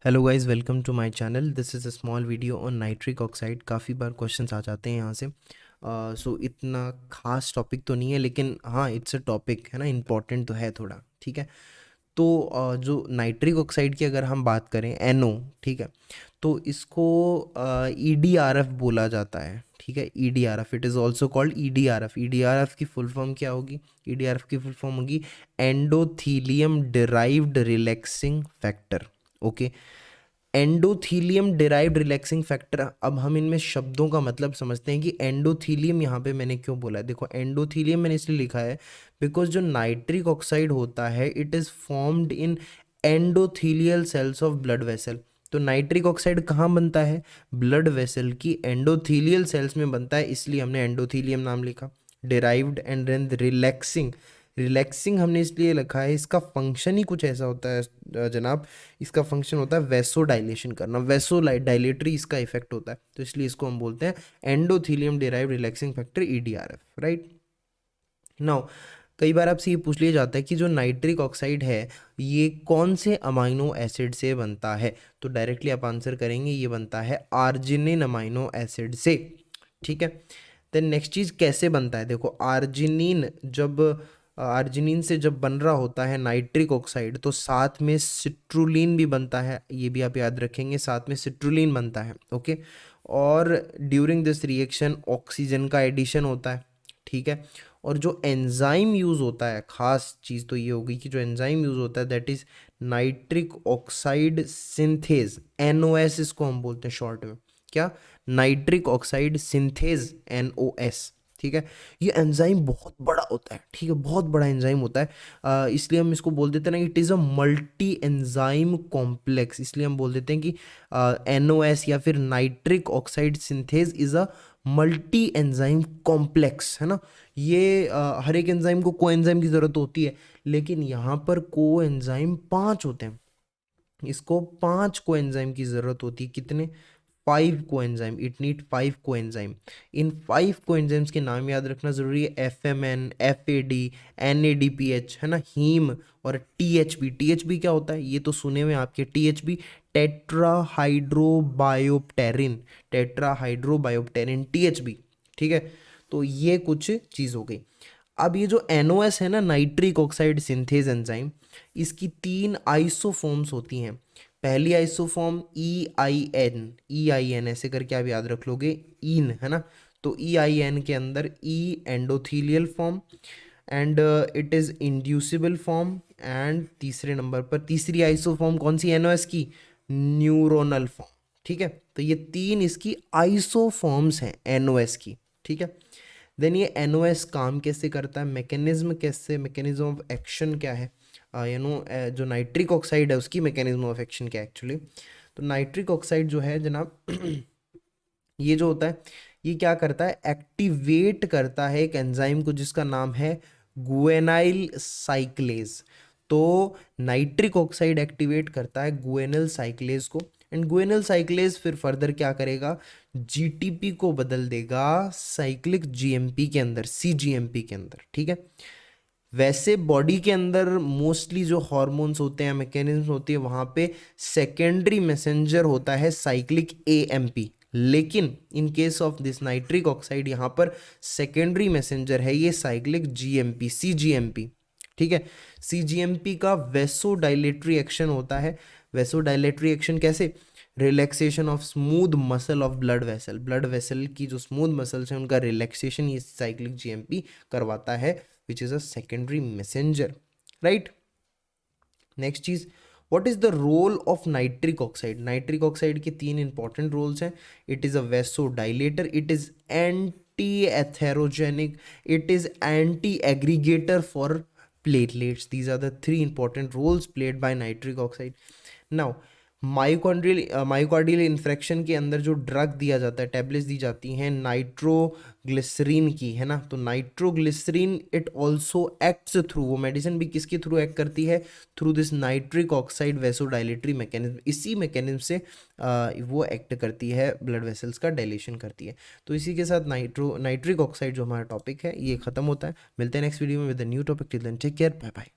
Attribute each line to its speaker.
Speaker 1: Hello guys, welcome to my channel. This is a small video on nitric oxide. काफ़ी बार questions आ जाते हैं यहाँ से। सो इतना खास टॉपिक तो नहीं है, लेकिन हाँ, इट्स अ टॉपिक है ना, इम्पॉर्टेंट तो है थोड़ा। ठीक है। तो जो नाइट्रिक ऑक्साइड की अगर हम बात करें, एनओ, ठीक है, तो इसको ईडीआरएफ बोला जाता है। ठीक है, ईडीआरएफ, इट इज़ ऑल्सो कॉल्ड ईडीआरएफ। ईडीआरएफ की फुल फॉर्म क्या होगी? ईडीआरएफ की फुल फॉर्म होगी endothelium derived relaxing factor. Okay, endothelium derived relaxing factor. अब हम इनमें शब्दों का मतलब समझते हैं कि एंडोथीलियम यहाँ पे मैंने क्यों बोला है। देखो, एंडोथीलियम मैंने इसलिए लिखा है बिकॉज जो नाइट्रिक ऑक्साइड होता है it is formed in endothelial cells of blood vessel. तो नाइट्रिक ऑक्साइड कहाँ बनता है? ब्लड वेसल की एंडोथीलियल सेल्स में बनता है, इसलिए हमने एंडोथीलियम नाम लिखा। डिराइव्ड एंड रिलैक्सिंग, रिलैक्सिंग हमने इसलिए लिखा है, इसका फंक्शन ही कुछ ऐसा होता है जनाब। इसका फंक्शन होता है वैसो डायलेशन करना, वैसो डायलेटरी इसका इफेक्ट होता है, तो इसलिए इसको हम बोलते हैं endothelium derive relaxing factor, EDRF. Right now, कई बार आपसे ये पूछ लिया जाता है कि जो नाइट्रिक ऑक्साइड है ये कौन से अमाइनो एसिड से बनता है, तो डायरेक्टली आप आंसर करेंगे ये बनता है आर्जिनिन अमाइनो एसिड से। ठीक है। देन नेक्स्ट चीज़ कैसे बनता है, देखो आर्जिनिन से जब बन रहा होता है नाइट्रिक ऑक्साइड तो साथ में सिट्रुलिन भी बनता है, ये भी आप याद रखेंगे, साथ में सिट्रुलिन बनता है। ओके, और ड्यूरिंग दिस रिएक्शन ऑक्सीजन का एडिशन होता है। ठीक है। और जो एंजाइम यूज़ होता है, खास चीज़ तो ये होगी कि जो एंजाइम यूज़ होता है that is nitric oxide synthase, NOS इसको हम बोलते हैं शॉर्ट में। क्या? Nitric oxide synthase, NOS. ठीक है। ये एंजाइम बहुत बड़ा होता है, ठीक है, बहुत बड़ा एंजाइम होता है। इसलिए हम इसको बोल देते हैं ना, it is a multi enzyme complex. इसलिए हम बोल देते हैं कि एनओएस या फिर nitric oxide synthase is a multi enzyme complex, है ना। ये हर एक एंजाइम को कोएंजाइम की ज़रूरत होती है, लेकिन यहाँ पर कोएंजाइम 5 होते हैं। इसको 5 कोएंजाइम की ज़रूरत होती है। कितने? 5 coenzyme. It need 5 coenzyme. In 5 coenzymes के नाम याद रखना जरूरी है, FMN, FAD, NADPH, है ना, हीम, और THB। THB क्या होता है? ये तो सुने हुए आपके, THB टेट्रा हाइड्रोबायोप्टेरिन, टेट्रा हाइड्रोबायोप्टेरिन, THB। ठीक है। तो ये कुछ चीज़ हो गई। अब ये जो NOS है ना, नाइट्रिक ऑक्साइड सिंथेज एंजाइम, इसकी 3 आइसोफॉर्म्स होती हैं। पहली आइसोफॉर्म EIN ऐसे करके आप याद रख लोगे, ईन, है ना। तो EIN के अंदर endothelial form, and it is inducible form. And तीसरे नंबर पर तीसरी आइसोफॉर्म कौन सी? NOS की न्यूरोनल फॉर्म। ठीक है। तो ये 3 इसकी आइसोफॉर्म्स हैं NOS की। ठीक है। देन ये NOS काम कैसे करता है, मैकेनिज्म कैसे, मैकेनिज्म ऑफ एक्शन क्या है, जो नाइट्रिक ऑक्साइड है उसकी मैकेनिज्म ऑफ एक्शन क्या है एक्चुअली। तो नाइट्रिक ऑक्साइड जो है जनाब ये जो होता है, ये क्या करता है, एक्टिवेट करता है एक एंजाइम को जिसका नाम है गुएनाइल साइक्लेज। तो नाइट्रिक ऑक्साइड एक्टिवेट करता है गुएनल साइक्लेज को, एंड गुएनल साइक्लेज फिर फर्दर क्या करेगा, GTP को बदल देगा साइक्लिक GMP के अंदर, CGMP के अंदर। ठीक है। वैसे बॉडी के अंदर मोस्टली जो हॉर्मोन्स होते हैं, मैकेनिज्म होती है, वहां पे सेकेंडरी मैसेंजर होता है साइक्लिक AMP, लेकिन in case of this nitric oxide यहाँ पर सेकेंडरी मैसेंजर है ये साइक्लिक GMP, CGMP। ठीक है। CGMP का वेसो डायलेटरी एक्शन होता है। वेसो डायलेटरी एक्शन कैसे? Relaxation of smooth muscle of blood vessel, blood vessel की जो स्मूथ मसल्स हैं उनका रिलैक्सेशन ये साइक्लिक GMP करवाता है, which is a secondary messenger. Right? Next चीज, what is the role of nitric oxide? Nitric oxide के 3 इंपॉर्टेंट रोल्स हैं। It is a vasodilator, it is anti atherogenic, it is anti aggregator for platelets. These are the 3 important roles played by nitric oxide. Now, myocardial infarction के अंदर जो drug दिया जाता है, tablets दी जाती हैं nitroglycerine की, है ना। तो nitroglycerin it also acts through, वो मेडिसिन भी किसके थ्रू एक्ट करती है? Through this nitric oxide vasodilatory mechanism. इसी मैकेनिज्म से वो एक्ट करती है, ब्लड वेसल्स का डायलेशन करती है। तो इसी के साथ नाइट्रिक ऑक्साइड जो हमारा टॉपिक है ये खत्म होता है। मिलते हैं नेक्स्ट वीडियो में with new topic. Till then take care, bye bye.